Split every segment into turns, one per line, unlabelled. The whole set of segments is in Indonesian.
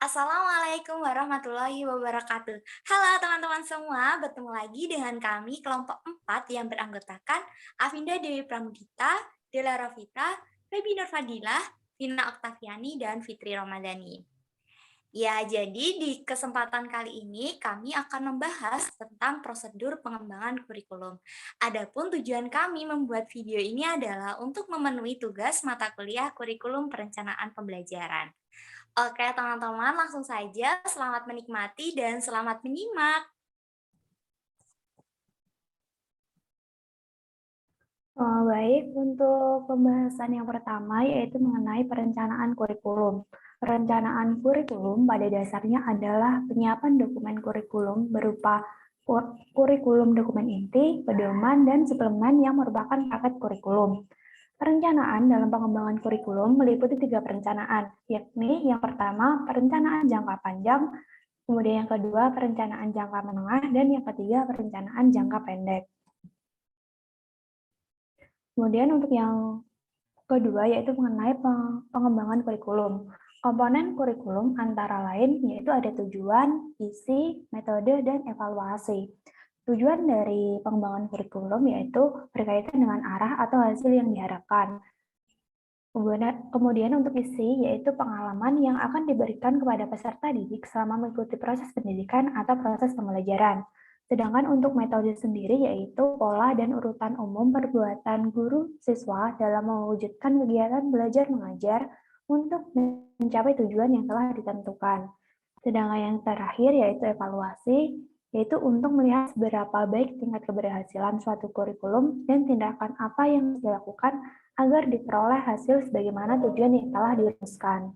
Assalamualaikum warahmatullahi wabarakatuh. Halo teman-teman semua, bertemu lagi dengan kami kelompok 4 yang beranggotakan Afinda Dewi Pramudita, Dela Rafita, Febi Nur Fadilah, Vina Oktaviani, dan Fitri Ramadhani. Ya, jadi di kesempatan kali ini kami akan membahas tentang prosedur pengembangan kurikulum. Adapun tujuan kami membuat video ini adalah untuk memenuhi tugas mata kuliah kurikulum perencanaan pembelajaran. Oke, teman-teman, langsung saja selamat menikmati dan selamat menyimak.
Baik, untuk pembahasan yang pertama yaitu mengenai perencanaan kurikulum. Perencanaan kurikulum pada dasarnya adalah penyiapan dokumen kurikulum berupa kurikulum dokumen inti, pedoman, dan suplemen yang merupakan paket kurikulum. Perencanaan dalam pengembangan kurikulum meliputi 3 perencanaan, yakni yang pertama perencanaan jangka panjang, kemudian yang kedua perencanaan jangka menengah, dan yang ketiga perencanaan jangka pendek. Kemudian untuk yang kedua yaitu mengenai pengembangan kurikulum. Komponen kurikulum antara lain yaitu ada tujuan, isi, metode, dan evaluasi. Tujuan dari pengembangan kurikulum yaitu berkaitan dengan arah atau hasil yang diharapkan. Kemudian untuk isi yaitu pengalaman yang akan diberikan kepada peserta didik selama mengikuti proses pendidikan atau proses pembelajaran. Sedangkan untuk metode sendiri yaitu pola dan urutan umum perbuatan guru siswa dalam mewujudkan kegiatan belajar mengajar untuk mencapai tujuan yang telah ditentukan. Sedangkan yang terakhir yaitu evaluasi, yaitu untuk melihat seberapa baik tingkat keberhasilan suatu kurikulum dan tindakan apa yang dilakukan agar diperoleh hasil sebagaimana tujuan yang telah dirumuskan.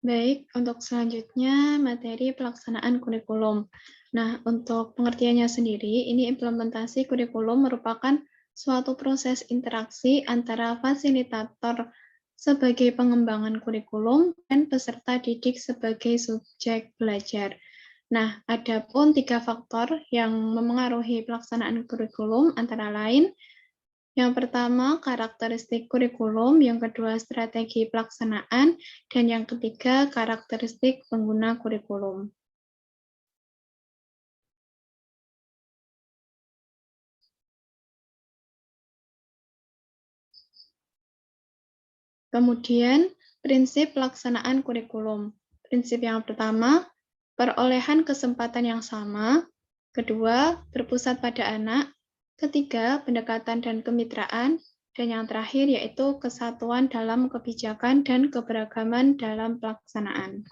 Baik, untuk selanjutnya materi pelaksanaan kurikulum. Nah, untuk pengertiannya sendiri, ini implementasi kurikulum merupakan suatu proses interaksi antara fasilitator sebagai pengembangan kurikulum dan peserta didik sebagai subjek belajar. Nah, ada pun 3 faktor yang memengaruhi pelaksanaan kurikulum antara lain yang pertama, karakteristik kurikulum, yang kedua, strategi pelaksanaan, dan yang ketiga, karakteristik pengguna kurikulum. Kemudian, prinsip pelaksanaan kurikulum. Prinsip yang pertama, perolehan kesempatan yang sama. Kedua, berpusat pada anak. Ketiga, pendekatan dan kemitraan. Dan yang terakhir yaitu kesatuan dalam kebijakan dan keberagaman dalam pelaksanaan.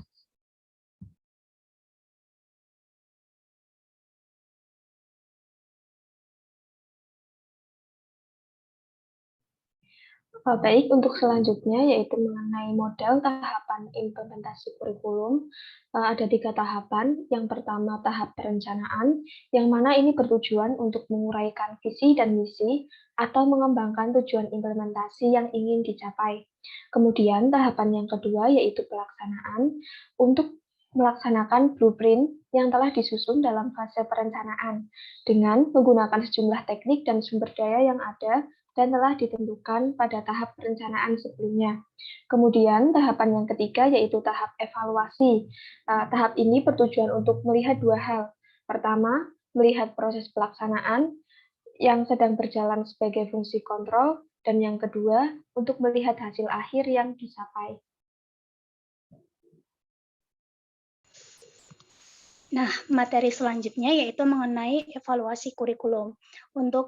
Baik, untuk selanjutnya yaitu mengenai model tahapan implementasi kurikulum. Ada 3 tahapan. Yang pertama tahap perencanaan, yang mana ini bertujuan untuk menguraikan visi dan misi atau mengembangkan tujuan implementasi yang ingin dicapai. Kemudian tahapan yang kedua yaitu pelaksanaan, untuk melaksanakan blueprint yang telah disusun dalam fase perencanaan dengan menggunakan sejumlah teknik dan sumber daya yang ada dan telah ditentukan pada tahap perencanaan sebelumnya. Kemudian tahapan yang ketiga yaitu tahap evaluasi. Tahap ini bertujuan untuk melihat 2 hal. Pertama, melihat proses pelaksanaan yang sedang berjalan sebagai fungsi kontrol, dan yang kedua, untuk melihat hasil akhir yang dicapai.
Nah, materi selanjutnya yaitu mengenai evaluasi kurikulum. Untuk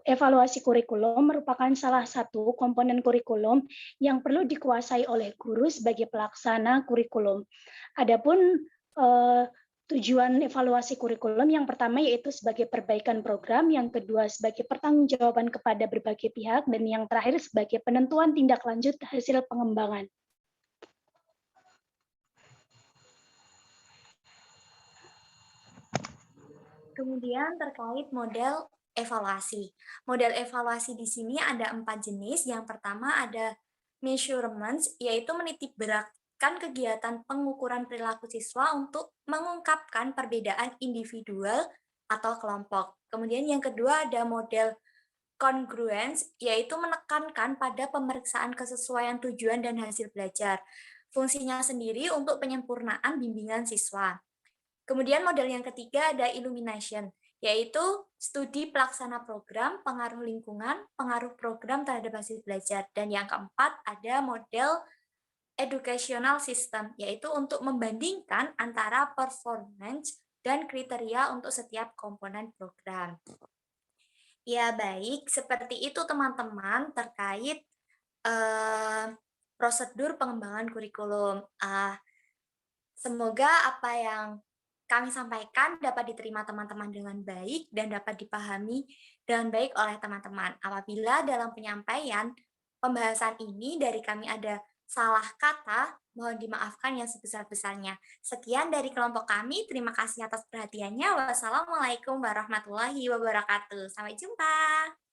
evaluasi kurikulum merupakan salah satu komponen kurikulum yang perlu dikuasai oleh guru sebagai pelaksana kurikulum. Adapun tujuan evaluasi kurikulum yang pertama yaitu sebagai perbaikan program, yang kedua sebagai pertanggungjawaban kepada berbagai pihak, dan yang terakhir sebagai penentuan tindak lanjut hasil pengembangan.
Kemudian terkait model evaluasi. Model evaluasi di sini ada 4 jenis. Yang pertama ada measurements, yaitu menitik beratkan kegiatan pengukuran perilaku siswa untuk mengungkapkan perbedaan individual atau kelompok. Kemudian yang kedua ada model congruence, yaitu menekankan pada pemeriksaan kesesuaian tujuan dan hasil belajar. Fungsinya sendiri untuk penyempurnaan bimbingan siswa. Kemudian model yang ketiga ada illumination, yaitu studi pelaksana program, pengaruh lingkungan, pengaruh program terhadap hasil belajar. Dan yang keempat ada model educational system, yaitu untuk membandingkan antara performance dan kriteria untuk setiap komponen program. Ya, baik. Seperti itu teman-teman terkait prosedur pengembangan kurikulum. Semoga apa yang kami sampaikan dapat diterima teman-teman dengan baik dan dapat dipahami dengan baik oleh teman-teman. Apabila dalam penyampaian pembahasan ini dari kami ada salah kata, mohon dimaafkan yang sebesar-besarnya. Sekian dari kelompok kami, terima kasih atas perhatiannya. Wassalamualaikum warahmatullahi wabarakatuh. Sampai jumpa.